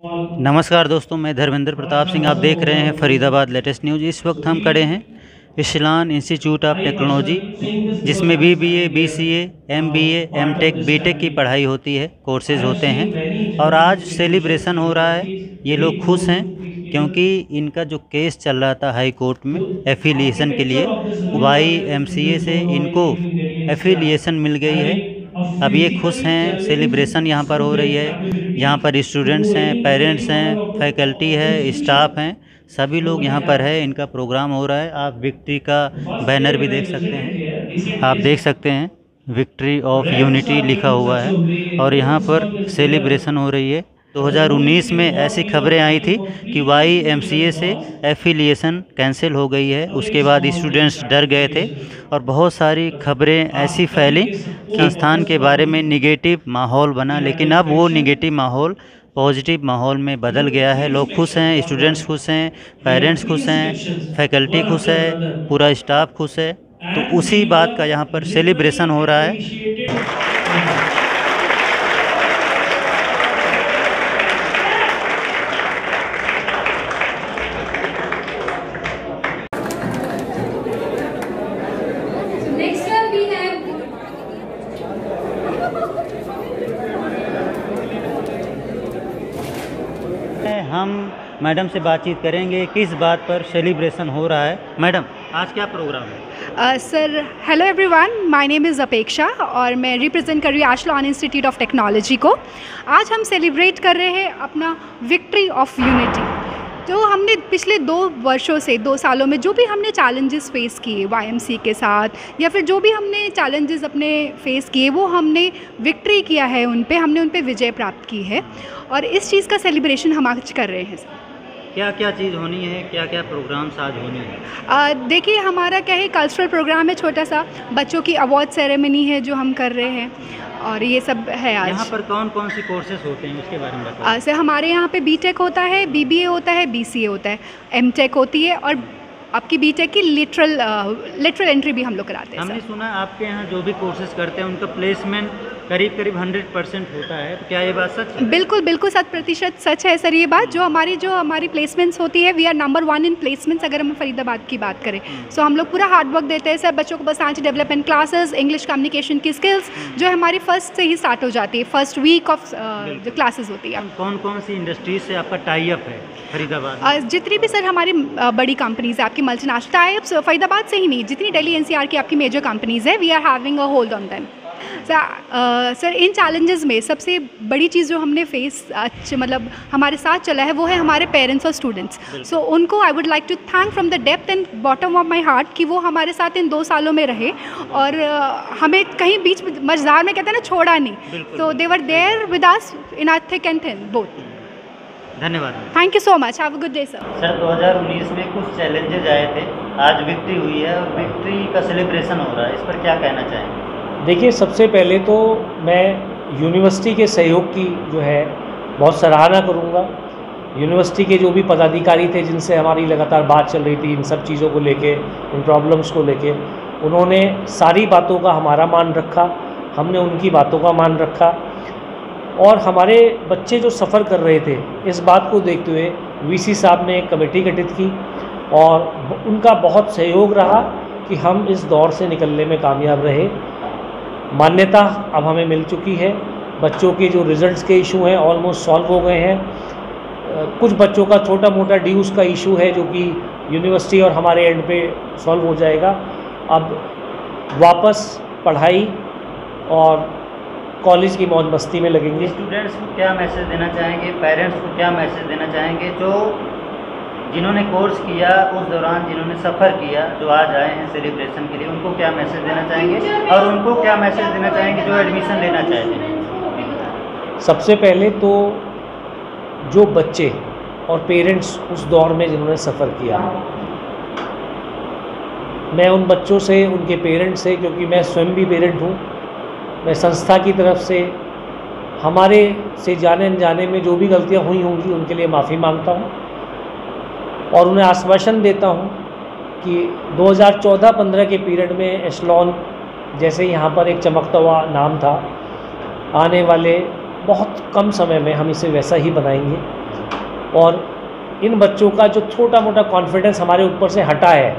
नमस्कार दोस्तों, मैं धर्मेंद्र प्रताप सिंह। आप देख रहे हैं फरीदाबाद लेटेस्ट न्यूज़। इस वक्त हम खड़े हैं इस्लान इंस्टीट्यूट ऑफ टेक्नोलॉजी, जिसमें BBA, BCA, MBA, MTech, BTech की पढ़ाई होती है, कोर्सेज होते हैं। और आज सेलिब्रेशन हो रहा है। ये लोग खुश हैं क्योंकि इनका जो केस चल रहा था हाई कोर्ट में एफिलिएशन के लिए, YMCA से इनको एफिलिएशन मिल गई है। अब ये खुश हैं, सेलिब्रेशन यहाँ पर हो रही है। यहाँ पर स्टूडेंट्स हैं, पेरेंट्स हैं, फैकल्टी है, स्टाफ हैं, सभी लोग यहाँ पर है। इनका प्रोग्राम हो रहा है। आप विक्ट्री का बैनर भी देख सकते हैं। आप देख सकते हैं विक्ट्री ऑफ यूनिटी लिखा हुआ है और यहाँ पर सेलिब्रेशन हो रही है। 2019 में ऐसी खबरें आई थी कि YMCA से एफिलिएशन कैंसिल हो गई है। उसके बाद स्टूडेंट्स डर गए थे और बहुत सारी खबरें ऐसी फैली कि संस्थान के बारे में निगेटिव माहौल बना, लेकिन अब वो निगेटिव माहौल पॉजिटिव माहौल में बदल गया है। लोग खुश हैं, स्टूडेंट्स खुश हैं, पेरेंट्स खुश हैं, फैकल्टी खुश है, पूरा स्टाफ खुश है। तो उसी बात का यहाँ पर सेलिब्रेशन हो रहा है। Next up we have हम मैडम से बातचीत करेंगे किस बात पर सेलिब्रेशन हो रहा है। मैडम, आज क्या प्रोग्राम है? Sir, hello everyone, my name is अपेक्षा और मैं रिप्रेजेंट कर रही हूँ इस्लान इंस्टीट्यूट ऑफ टेक्नोलॉजी को। आज हम सेलिब्रेट कर रहे हैं अपना विक्ट्री ऑफ यूनिटी। तो हमने पिछले 2 वर्षों से 2 सालों में जो भी हमने चैलेंजेस फेस किए YMCA के साथ, या फिर जो भी हमने चैलेंजेस अपने फेस किए, वो हमने विक्ट्री किया है, हमने उन पे विजय प्राप्त की है। और इस चीज़ का सेलिब्रेशन हम आज कर रहे हैं। क्या क्या चीज़ होनी है, क्या क्या प्रोग्राम्स आज होने हैं? देखिए, हमारा क्या है, कल्चरल प्रोग्राम है, छोटा सा बच्चों की अवार्ड सेरेमनी है जो हम कर रहे हैं, और ये सब है आज। यहाँ पर कौन कौन सी कोर्सेज होते हैं उसके बारे में बताओ। सर, हमारे यहाँ पे BTech होता है, BBA होता है, BCA होता है, MTech होती है, और आपकी BTech की लिटरल एंट्री भी हम लोग कराते हैं। हमने सुना आपके यहाँ जो भी कोर्सेज करते हैं उनका प्लेसमेंट करीब 100% होता है, तो क्या ये बात सच है? बिल्कुल 100% सच है सर ये बात। जो हमारी प्लेसमेंट्स होती है, we are number 1 in placements. अगर हम फरीदाबाद की बात करें, सो हम लोग पूरा हार्ड वर्क देते हैं सर। बच्चों को personality development classes, English communication की स्किल्स जो हमारी फर्स्ट से ही स्टार्ट हो जाती है, फर्स्ट वीक ऑफ जो क्लासेस होती है। कौन कौन सी इंडस्ट्रीज से आपका टाई अप है फरीदाबाद? जितनी भी सर हमारी बड़ी कंपनीज है, आपकी मल्टीनेशनल टाइप्स, फरीदाबाद से ही नहीं, जितनी दिल्ली NCR की आपकी मेजर कंपनीज है, we are having a hold on them. Sir, इन चैलेंजेस में सबसे बड़ी चीज़ जो हमने फेस मतलब हमारे साथ चला है, वो है हमारे पेरेंट्स और स्टूडेंट्स। सो उनको I would like to thank from the depth and bottom of my heart कि वो हमारे साथ इन 2 सालों में रहे और हमें कहीं बीच मझधार में कहते हैं ना, छोड़ा नहीं। तो they were there with us in our thick and thin both. धन्यवाद। Thank you so much. Have a good day sir. Sir, 2019 में कुछ चैलेंजेज आए थे, आज विक्ट्री हुई है और विक्ट्री का सेलिब्रेशन हो रहा है, इस पर क्या कहना चाहेंगे? देखिए, सबसे पहले तो मैं यूनिवर्सिटी के सहयोग की जो है बहुत सराहना करूंगा। यूनिवर्सिटी के जो भी पदाधिकारी थे जिनसे हमारी लगातार बात चल रही थी इन सब चीज़ों को लेके, इन प्रॉब्लम्स को लेके, उन्होंने सारी बातों का हमारा मान रखा, हमने उनकी बातों का मान रखा। और हमारे बच्चे जो सफ़र कर रहे थे, इस बात को देखते हुए VC साहब ने एक कमेटी गठित की और उनका बहुत सहयोग रहा कि हम इस दौर से निकलने में कामयाब रहे। मान्यता अब हमें मिल चुकी है। बच्चों के जो रिज़ल्ट्स के इशू हैं ऑलमोस्ट सॉल्व हो गए हैं। कुछ बच्चों का छोटा मोटा ड्यूज़ का इशू है जो कि यूनिवर्सिटी और हमारे एंड पे सॉल्व हो जाएगा। अब वापस पढ़ाई और कॉलेज की मौज मस्ती में लगेंगे। स्टूडेंट्स को क्या मैसेज देना चाहेंगे, पेरेंट्स को क्या मैसेज देना चाहेंगे, जो जिन्होंने कोर्स किया उस दौरान, जिन्होंने सफ़र किया, जो आज आए हैं सेलिब्रेशन के लिए, उनको क्या मैसेज देना चाहेंगे और उनको क्या मैसेज देना चाहेंगे जो एडमिशन लेना चाहते हैं? सबसे पहले तो जो बच्चे और पेरेंट्स उस दौर में जिन्होंने सफ़र किया, मैं उन बच्चों से, उनके पेरेंट्स से, क्योंकि मैं स्वयं भी पेरेंट हूँ, मैं संस्था की तरफ से हमारे से जाने अनजाने में जो भी गलतियाँ हुई होंगी उनके लिए माफ़ी मांगता हूँ और उन्हें आश्वासन देता हूँ कि 2014-15 के पीरियड में इस्लान जैसे यहाँ पर एक चमकता हुआ नाम था, आने वाले बहुत कम समय में हम इसे वैसा ही बनाएंगे और इन बच्चों का जो छोटा मोटा कॉन्फिडेंस हमारे ऊपर से हटा है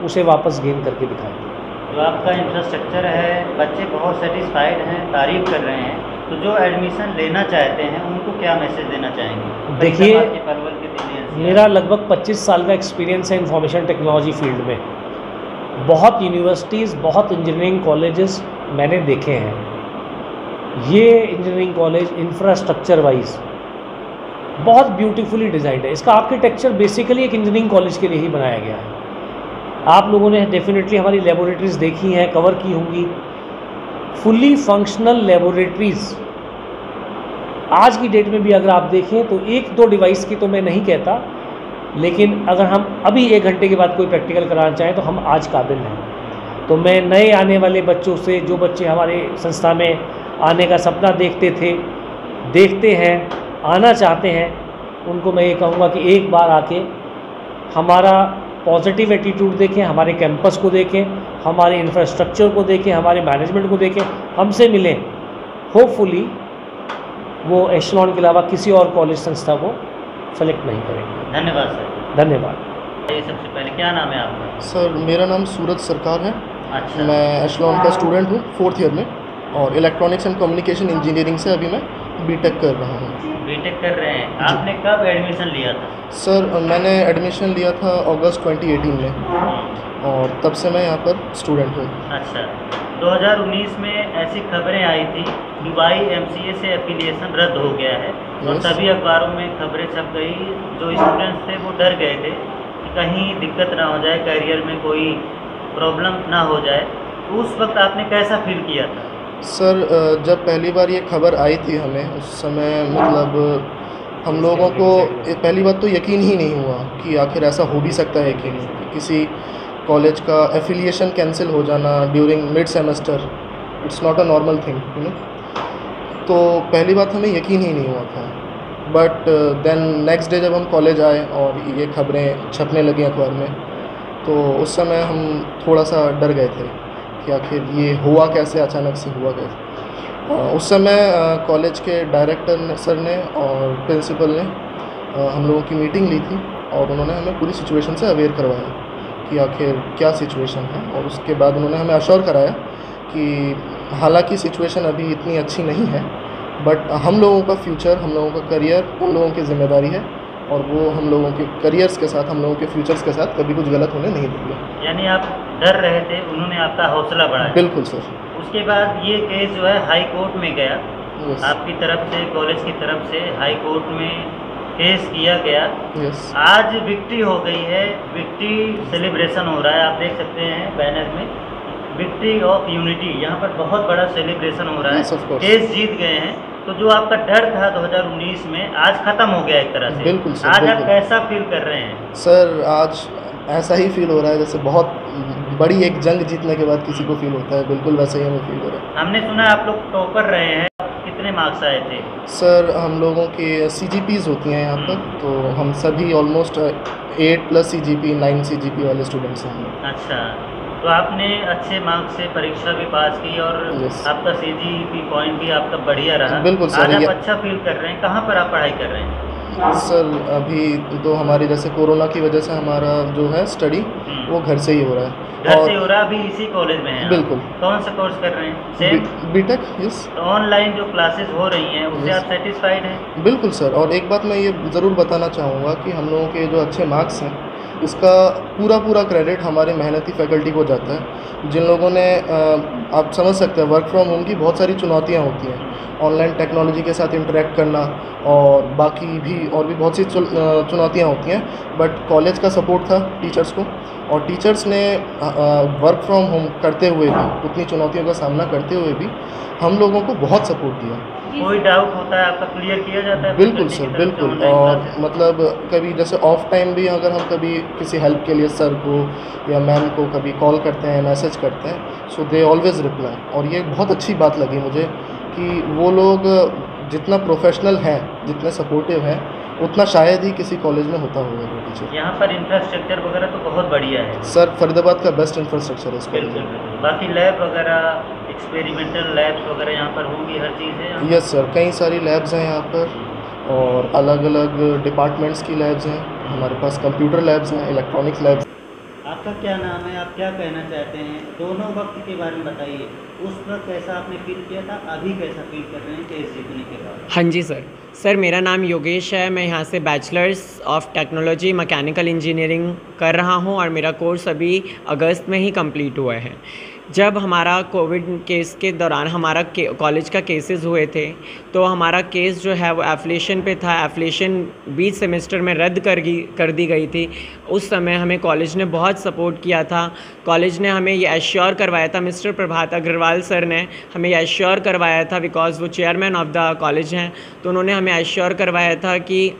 उसे वापस गेन करके दिखाएंगे। जो आपका इंफ्रास्ट्रक्चर है, बच्चे बहुत सेटिस्फाइड हैं, तारीफ कर रहे हैं, तो जो एडमिशन लेना चाहते हैं उनको क्या मैसेज देना चाहेंगे? देखिए, फरीदाबाद के पलवल के दिल्ली मेरा लगभग 25 साल का एक्सपीरियंस है इंफॉर्मेशन टेक्नोलॉजी फील्ड में। बहुत यूनिवर्सिटीज़, बहुत इंजीनियरिंग कॉलेजेस मैंने देखे हैं। ये इंजीनियरिंग कॉलेज इंफ्रास्ट्रक्चर वाइज बहुत ब्यूटीफुली डिज़ाइंड है। इसका आर्किटेक्चर बेसिकली एक इंजीनियरिंग कॉलेज के लिए ही बनाया गया है। आप लोगों ने डेफिनेटली हमारी लेबोरेटरीज़ देखी हैं, कवर की होंगी। फुल्ली फंक्शनल लेबोरेटरीज़ आज की डेट में भी अगर आप देखें तो 1-2 डिवाइस की तो मैं नहीं कहता, लेकिन अगर हम अभी 1 घंटे के बाद कोई प्रैक्टिकल कराना चाहें तो हम आज काबिल हैं। तो मैं नए आने वाले बच्चों से, जो बच्चे हमारे संस्था में आने का सपना देखते थे, देखते हैं, आना चाहते हैं, उनको मैं ये कहूँगा कि एक बार आके हमारा पॉजिटिव एटीट्यूड देखें, हमारे कैंपस को देखें, हमारे इंफ्रास्ट्रक्चर को देखें, हमारे मैनेजमेंट को देखें, हमसे मिलें। होपफुली वो एशलॉन के अलावा किसी और कॉलेज संस्था को सेलेक्ट नहीं करेंगे। धन्यवाद सर। धन्यवाद। ये सबसे पहले क्या नाम है आपका? सर मेरा नाम सूरज सरकार है। अच्छा। मैं एशलॉन का स्टूडेंट हूँ 4th ईयर में, और इलेक्ट्रॉनिक्स एंड कम्युनिकेशन इंजीनियरिंग से अभी मैं बीटेक कर रहा हूँ। बीटेक कर रहे हैं। आपने कब एडमिशन लिया था? सर मैंने एडमिशन लिया था अगस्त 2018 में, और तब से मैं यहाँ पर स्टूडेंट हूँ। अच्छा। 2019 में ऐसी खबरें आई थी कि YMCA से एफिलिएशन रद्द हो गया है, और Yes. सभी अखबारों में खबरें छप गई। जो स्टूडेंट्स थे वो डर गए थे कि कहीं दिक्कत ना हो जाए, करियर में कोई प्रॉब्लम ना हो जाए। तो उस वक्त आपने कैसा फील किया था? सर जब पहली बार ये खबर आई थी हमें, उस समय मतलब हम लोगों को पहली बात तो यकीन ही नहीं हुआ कि आखिर ऐसा हो भी सकता है कि नहीं, किसी कॉलेज का एफिलिएशन कैंसिल हो जाना during mid semester, it's not a normal thing, you know. तो पहली बात हमें यकीन ही नहीं हुआ था। बट देन नेक्स्ट डे जब हम कॉलेज आए और ये खबरें छपने लगी अखबार में, तो उस समय हम थोड़ा सा डर गए थे कि आखिर ये हुआ कैसे, अचानक से हुआ कैसे। उस समय कॉलेज के डायरेक्टर सर ने और प्रिंसिपल ने हम लोगों की मीटिंग ली थी, और उन्होंने हमें पूरी सिचुएशन से अवेयर करवाया कि आखिर क्या सिचुएशन है। और उसके बाद उन्होंने हमें अश्योर कराया कि हालांकि सिचुएशन अभी इतनी अच्छी नहीं है, बट हम लोगों का फ्यूचर, हम लोगों का करियर उन लोगों की जिम्मेदारी है, और वो हम लोगों के करियर्स के साथ, हम लोगों के फ्यूचर्स के साथ कभी कुछ गलत होने नहीं देंगे। यानी आप डर रहे थे, उन्होंने आपका हौसला बढ़ाया। बिल्कुल सर। उसके बाद ये केस जो है हाई कोर्ट में गया। यस। आपकी तरफ से, कॉलेज की तरफ से हाई कोर्ट में केस किया गया। यस। आज विक्ट्री हो गई है, विक्ट्री सेलिब्रेशन हो रहा है। आप देख सकते हैं बैनर में विक्ट्री ऑफ यूनिटी, यहाँ पर बहुत बड़ा सेलिब्रेशन हो रहा Yes, of है। course. केस जीत गए हैं, तो जो आपका डर था 2019 में आज खत्म हो गया एक तरह से। बिल्कुल सर, आज आप बिल्कुल। कैसा फील कर रहे हैं? सर आज ऐसा ही फील हो रहा है जैसे बहुत बड़ी एक जंग जीतने के बाद किसी को फील होता है, बिल्कुल वैसा ही हमें फील हो रहा है। हमने सुना आप लोग टॉपर रहे हैं, कितने मार्क्स आए थे? सर हम लोगों के CGPs होती हैं यहाँ पर, तो हम सभी ऑलमोस्ट 8+ CGP 9 CGP वाले स्टूडेंट्स हैं हम लोग। अच्छा, तो आपने अच्छे मार्क्स से परीक्षा भी पास की, और Yes. आपका CGP पॉइंट भी आपका बढ़िया रहा। बिल्कुल सर, आज आप ये- अच्छा फील कर रहे हैं। कहाँ पर आप पढ़ाई कर रहे हैं? सर अभी तो हमारी जैसे कोरोना की वजह से हमारा जो है स्टडी वो घर से ही हो रहा है। घर से हो रहा, अभी इसी कॉलेज में है आप? बिल्कुल। कौन सा कोर्स कर रहे हैं? सेम? बीटेक। यस। तो ऑनलाइन जो क्लासेस हो रही हैं उससे Yes. आप सेटिस्फाइड हैं? बिल्कुल सर। और एक बात मैं ये ज़रूर बताना चाहूँगा कि हम लोगों के जो अच्छे मार्क्स हैं, इसका पूरा क्रेडिट हमारे मेहनती फैकल्टी को जाता है, जिन लोगों ने आप समझ सकते हैं वर्क फ्रॉम होम की बहुत सारी चुनौतियाँ होती हैं, ऑनलाइन टेक्नोलॉजी के साथ इंटरेक्ट करना और बाकी भी और भी बहुत सी चुनौतियाँ होती हैं। बट कॉलेज का सपोर्ट था टीचर्स को, और टीचर्स ने वर्क फ्रॉम होम करते हुए भी, उतनी चुनौतियों का सामना करते हुए भी हम लोगों को बहुत सपोर्ट दिया। कोई डाउट होता है आपका क्लियर किया जाता है? बिल्कुल faculty सर, की तरफ से बिल्कुल। online और classes? मतलब कभी जैसे ऑफ टाइम भी अगर हम कभी किसी हेल्प के लिए सर को या मैम को कभी कॉल करते हैं, मैसेज करते हैं, सो दे ऑलवेज़ रिप्लाई। और ये बहुत अच्छी बात लगी मुझे कि वो लोग जितना प्रोफेशनल हैं, जितने सपोर्टिव हैं, उतना शायद ही किसी कॉलेज में होता होगा वो टीचर। यहाँ पर इंफ्रास्ट्रक्चर वगैरह तो बहुत बढ़िया है। सर फरीदाबाद का बेस्ट इंफ्रास्ट्रक्चर है इस कॉलेज बिल्कुल में। बिल्कुल। बाकी लैब वगैरह, एक्सपेरिमेंटल लैब्स वगैरह यहाँ पर होंगी, हर चीज़ है यहाँ? यस सर, कई सारी लैब्स हैं यहाँ पर, और अलग अलग डिपार्टमेंट्स की लैब्स हैं, हमारे पास कंप्यूटर लैब्स हैं, इलेक्ट्रॉनिक्स लैब्स। आपका क्या नाम है, आप क्या कहना चाहते हैं, दोनों वक्त के बारे में बताइए। उस वक्त कैसा आपने फील किया था, अभी कैसा फील कर रहे हैं केस जीतने के बाद? हाँ जी सर मेरा नाम योगेश है। मैं यहाँ से bachelors of technology mechanical engineering कर रहा हूँ और मेरा कोर्स अभी अगस्त में ही कंप्लीट हुआ है। जब हमारा कोविड केस के दौरान हमारा कॉलेज का केसेस हुए थे तो हमारा केस जो है वो एफिलिएशन पे था। एफिलिएशन बीच सेमेस्टर में रद्द कर दी गई थी। उस समय हमें कॉलेज ने बहुत सपोर्ट किया था। कॉलेज ने हमें ये एश्योर करवाया था, मिस्टर प्रभात अग्रवाल सर ने हमें ये एश्योर करवाया था, बिकॉज़ वो चेयरमैन ऑफ द कॉलेज हैं, तो उन्होंने हमें एश्योर करवाया था कि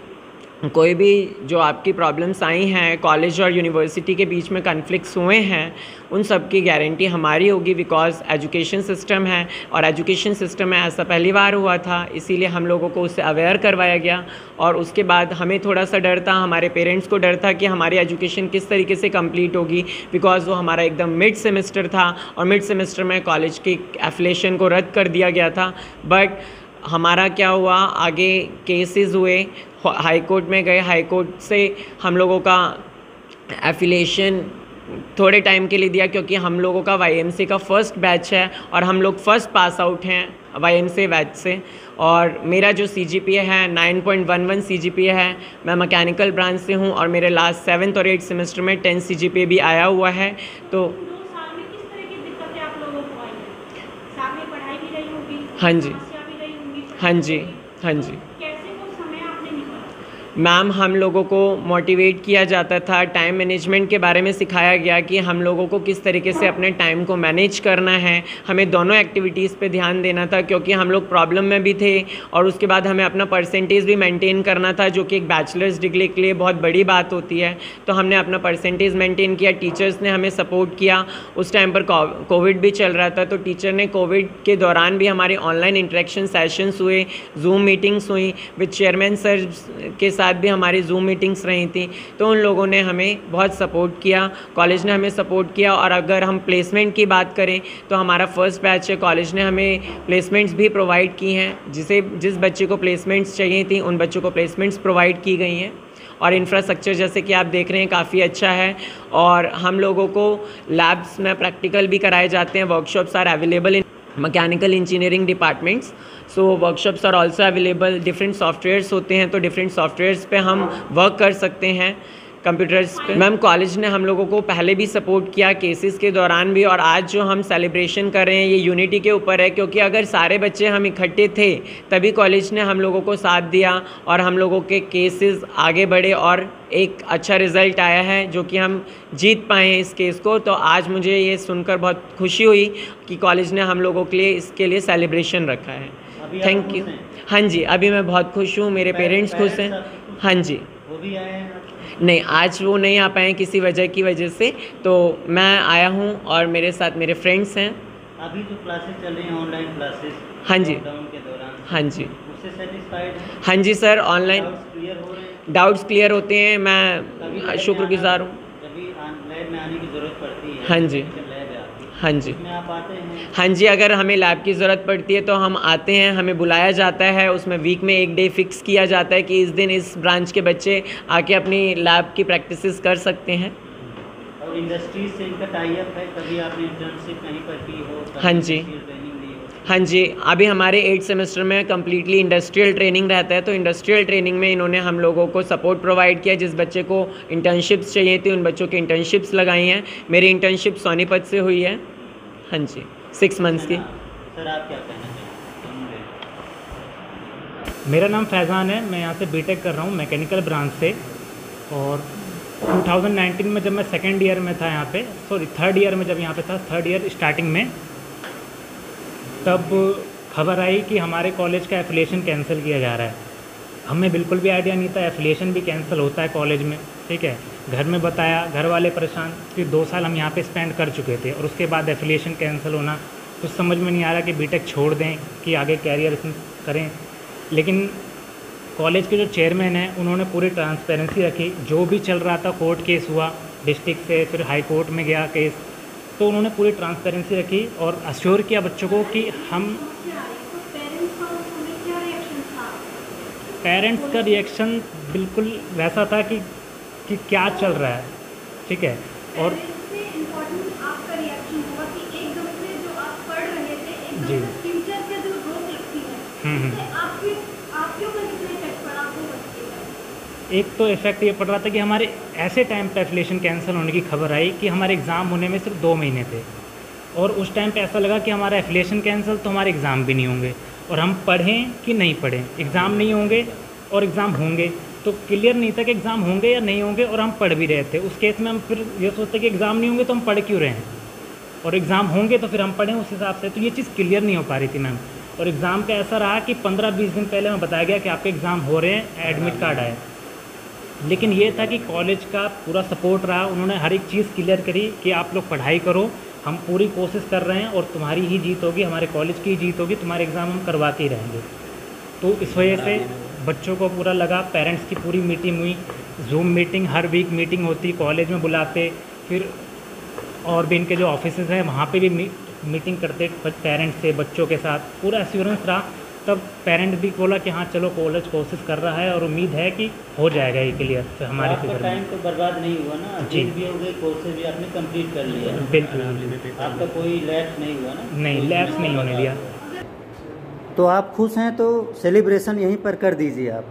कोई भी जो आपकी प्रॉब्लम्स आई हैं, कॉलेज और यूनिवर्सिटी के बीच में कन्फ्लिक्ट्स हुए हैं, उन सब की गारंटी हमारी होगी, बिकॉज़ एजुकेशन सिस्टम है और एजुकेशन सिस्टम में ऐसा पहली बार हुआ था, इसीलिए हम लोगों को उससे अवेयर करवाया गया। और उसके बाद हमें थोड़ा सा डर था, हमारे पेरेंट्स को डर था कि हमारी एजुकेशन किस तरीके से कंप्लीट होगी, बिकॉज़ वो हमारा एकदम मिड सेमेस्टर था और मिड सेमेस्टर में कॉलेज की एफिलिएशन को रद्द कर दिया गया था। बट हमारा क्या हुआ, आगे केसेस हुए, हाई कोर्ट में गए, हाई कोर्ट से हम लोगों का एफिलिएशन थोड़े टाइम के लिए दिया, क्योंकि हम लोगों का YMCA का फ़र्स्ट बैच है और हम लोग फ़र्स्ट पास आउट हैं YMCA बैच से। और मेरा जो CGPA है 9.11 CGPA है। मैं मैकेनिकल ब्रांच से हूँ और मेरे लास्ट 7th और 8th सेमेस्टर में 10 CGPA भी आया हुआ है। तो 2 साल में किस तरह की दिक्कतें आप लोगों को आई हैं? साथ में पढ़ाई भी रही होगी, हाँ जी, समस्या भी रही होंगी, हाँ जी, हाँ जी कैसे वो समय आपने निकाला? मैम, हम लोगों को मोटिवेट किया जाता था, टाइम मैनेजमेंट के बारे में सिखाया गया कि हम लोगों को किस तरीके से अपने टाइम को मैनेज करना है। हमें दोनों एक्टिविटीज़ पे ध्यान देना था, क्योंकि हम लोग प्रॉब्लम में भी थे और उसके बाद हमें अपना परसेंटेज भी मेंटेन करना था, जो कि एक बैचलर्स डिग्री के लिए बहुत बड़ी बात होती है। तो हमने अपना परसेंटेज मेंटेन किया, टीचर्स ने हमें सपोर्ट किया। उस टाइम पर कोविड भी चल रहा था, तो टीचर ने कोविड के दौरान भी हमारे ऑनलाइन इंटरेक्शन सेशंस हुए, जूम मीटिंग्स हुई, विद चेयरमैन सर के साथ भी हमारी जूम मीटिंग्स रही थी। तो उन लोगों ने हमें बहुत सपोर्ट किया, कॉलेज ने हमें सपोर्ट किया। और अगर हम प्लेसमेंट की बात करें तो हमारा फर्स्ट बैच है, कॉलेज ने हमें प्लेसमेंट्स भी प्रोवाइड की हैं। जिस बच्चे को प्लेसमेंट्स चाहिए थी उन बच्चों को प्लेसमेंट्स प्रोवाइड की गई हैं। और इंफ्रास्ट्रक्चर जैसे कि आप देख रहे हैं काफ़ी अच्छा है। और हम लोगों को लैब्स में प्रैक्टिकल भी कराए जाते हैं। Workshops are available in mechanical engineering departments, so workshops are also available. Different softwares होते हैं, तो डिफरेंट सॉफ्टवेयर्स पे हम वर्क कर सकते हैं कंप्यूटर्स पे। मैम, कॉलेज ने हम लोगों को पहले भी सपोर्ट किया केसेस के दौरान भी, और आज जो हम सेलिब्रेशन कर रहे हैं ये यूनिटी के ऊपर है, क्योंकि अगर सारे बच्चे हम इकट्ठे थे तभी कॉलेज ने हम लोगों को साथ दिया और हम लोगों के केसेस आगे बढ़े और एक अच्छा रिज़ल्ट आया है, जो कि हम जीत पाए हैं इस केस को। तो आज मुझे ये सुनकर बहुत खुशी हुई कि कॉलेज ने हम लोगों के लिए इसके लिए सेलिब्रेशन रखा है। Thank you. हाँ जी, अभी मैं बहुत खुश हूँ, मेरे पेरेंट्स खुश हैं। हाँ जी, वो भी आए हैं? नहीं, आज वो नहीं आ पाए किसी वजह से, तो मैं आया हूँ और मेरे साथ मेरे फ्रेंड्स हैं। अभी जो क्लासेस चल रही हैं, ऑनलाइन क्लासेस, हाँ जी, लॉकडाउन के दौरान, हाँ जी, उससे सेटिस्फाइड हैं? हाँ जी सर, ऑनलाइन क्लियर हो रहे हैं? डाउट्स क्लियर होते हैं। मैं शुक्रगुजार हूँ। जब लैब में आने की ज़रूरत पड़ती है, हाँ जी, लैब है आपकी, हाँ जी, उसमें आप आते हैं? हाँ जी, अगर हमें लैब की ज़रूरत पड़ती है तो हम आते हैं, हमें बुलाया जाता है। उसमें वीक में एक डे फिक्स किया जाता है कि इस दिन इस ब्रांच के बच्चे आके अपनी लैब की प्रैक्टिसेस कर सकते हैं। और इंडस्ट्रीज से इनका टाई अप है, कभी आपने इंटर्नशिप कहीं पर की हो? हाँ जी, ट्रेनिंग ली हो? हाँ जी, अभी हमारे 8th सेमेस्टर में कम्प्लीटली इंडस्ट्रियल ट्रेनिंग रहता है, तो इंडस्ट्रियल ट्रेनिंग में इन्होंने हम लोगों को सपोर्ट प्रोवाइड किया। जिस बच्चे को इंटर्नशिप्स चाहिए थी उन बच्चों की इंटर्नशिप्स लगाई हैं। मेरी इंटर्नशिप सोनीपत से हुई है, हाँ जी, 6 मंथ्स की। सर, आप क्या कहना चाहेंगे? मेरा नाम फैज़ान है, मैं यहाँ से बीटेक कर रहा हूँ मैकेनिकल ब्रांच से। और 2019 में जब मैं सेकेंड ईयर में था यहाँ पे, सॉरी थर्ड ईयर में जब यहाँ पे था, थर्ड ईयर स्टार्टिंग में, तब खबर आई कि हमारे कॉलेज का एफिलिएशन कैंसिल किया जा रहा है। हमें बिल्कुल भी आइडिया नहीं था एफिलिएशन भी कैंसिल होता है कॉलेज में, ठीक है। घर में बताया, घर वाले परेशान। फिर 2 साल हम यहाँ पे स्पेंड कर चुके थे और उसके बाद एफिलिएशन कैंसिल होना, कुछ समझ में नहीं आ रहा कि बीटेक छोड़ दें कि आगे कैरियर करें। लेकिन कॉलेज के जो चेयरमैन हैं उन्होंने पूरी ट्रांसपेरेंसी रखी। जो भी चल रहा था, कोर्ट केस हुआ डिस्ट्रिक्ट से, फिर हाई कोर्ट में गया केस, तो उन्होंने पूरी ट्रांसपेरेंसी रखी और अश्योर किया बच्चों को कि हम पेरेंट्स का उस समय क्या रिएक्शन था? पेरेंट्स का रिएक्शन बिल्कुल वैसा था कि क्या चल रहा है, ठीक है। और इससे इम्पोर्टेंट आपका रिएक्शन हुआ कि एकदम से जो आप पढ़ रहे थे जी। एकदम से फ्यूचर पे जो रोक लगती है उससे आपके ऊपर कितना इफेक्ट पड़ा आपको बताइएगा। एक तो इफेक्ट ये पड़ रहा था कि हमारे ऐसे टाइम पे एफिलिएशन कैंसिल होने की खबर आई कि हमारे एग्ज़ाम होने में सिर्फ 2 महीने थे, और उस टाइम पे ऐसा लगा कि हमारा एफिलिएशन कैंसिल तो हमारे एग्ज़ाम भी नहीं होंगे, और हम पढ़ें कि नहीं पढ़ें, एग्ज़ाम नहीं होंगे और एग्ज़ाम होंगे, तो क्लियर नहीं था कि एग्ज़ाम होंगे या नहीं होंगे, और हम पढ़ भी रहे थे। उस केस में हम फिर ये सोचते कि एग्ज़ाम नहीं होंगे तो हम पढ़ क्यों रहे हैं, और एग्ज़ाम होंगे तो फिर हम पढ़ें उस हिसाब से। तो ये चीज़ क्लियर नहीं हो पा रही थी मैम। और एग्ज़ाम का ऐसा रहा कि 15-20 दिन पहले हमें बताया गया कि आपके एग्ज़ाम हो रहे हैं, एडमिट कार्ड आए। लेकिन ये था कि कॉलेज का पूरा सपोर्ट रहा, उन्होंने हर एक चीज़ क्लियर करी कि आप लोग पढ़ाई करो, हम पूरी कोशिश कर रहे हैं और तुम्हारी ही जीत होगी, हमारे कॉलेज की ही जीत होगी, तुम्हारे एग्ज़ाम हम करवाते ही रहेंगे। तो इस वजह से बच्चों को पूरा लगा। पेरेंट्स की पूरी मीटिंग हुई, जूम मीटिंग, हर वीक मीटिंग होती, कॉलेज में बुलाते, फिर और भी इनके जो ऑफिसेज़ हैं वहाँ पे भी मीटिंग करते पेरेंट्स से, बच्चों के साथ, पूरा एश्योरेंस रहा। तब पेरेंट भी बोला कि हाँ चलो कॉलेज कोशिश कर रहा है और उम्मीद है कि हो जाएगा ये क्लियर। फिर हमारे आपका टाइम तो बर्बाद नहीं हुआ ना, जी। भी हो गए, कोर्सेज भी आपने कंप्लीट कर लिया, बिल्कुल आपका कोई लैप्स नहीं हुआ ना? नहीं, लैब्स नहीं होने दिया। तो आप खुश हैं तो सेलिब्रेशन यहीं पर कर दीजिए आप।